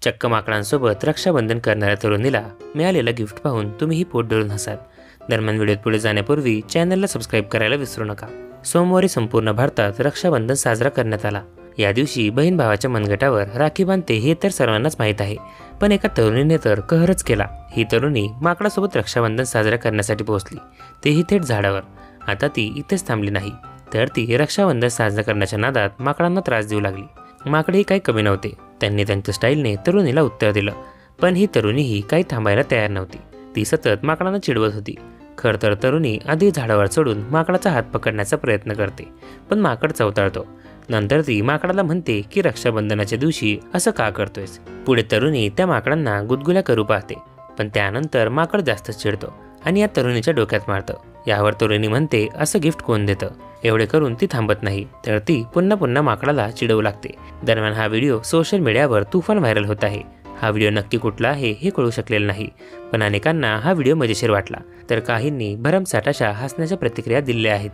चक्क माकडांसोबत रक्षाबंधन करणाऱ्या तरुणीला मिळालेलं गिफ्ट पाहून तुम्हीही पोट धरून हसाल। दरम्यान व्हिडिओत पुढे जाण्यापूर्वी चॅनलला सबस्क्राईब करायला विसरू नका। सोमवारी संपूर्ण भारतात रक्षाबंधन साजरा करण्यात आला। या दिवशी बहीण भावाच्या मनगटावर राखी बांधते हे तर सर्वांनाच माहीत आहे, पण एका तरुणीने तर कहरच केला। ही तरुणी माकडासोबत रक्षाबंधन साजरा करण्यासाठी पोहोचली, तेही थेट झाडावर। आता ती इथेच थांबली नाही, तर ती रक्षाबंधन साजरा करण्याच्या नादात माकडांना त्रास देऊ लागली। माकडेही काही कमी नव्हते, त्यांनी त्यांच्या स्टाईलने तरुणीला उत्तर दिलं, पण ही तरुणीही काही थांबायला तयार नव्हती। ती सतत माकडांना चिडवत होती। खरं तर तरुणी आधी झाडावर चढून माकडाचा हात पकडण्याचा प्रयत्न करते, पण माकड चवताळतो। नंतर ती माकडाला म्हणते की रक्षाबंधनाच्या दिवशी असं का करतोयस। पुढे तरुणी त्या माकडांना गुदगुल्या करू पाहते, पण त्यानंतर माकड जास्त चिडतो आणि या तरुणीच्या डोक्यात मारतं। यावर तरुणी म्हणते, असं गिफ्ट कोण देतं। एवढे करून ती थांबत नाही, तर ती पुन्हा पुन्हा माकडाला चिडवू लागते। दरम्यान हा व्हिडिओ सोशल मीडियावर तुफान व्हायरल होत आहे। हा व्हिडिओ नक्की कुठला आहे हे कळू शकलेलं नाही, पण अनेकांना हा व्हिडिओ मजेशीर वाटला, तर काहींनी भरमसाठ अशा हसण्याच्या प्रतिक्रिया दिल्या आहेत।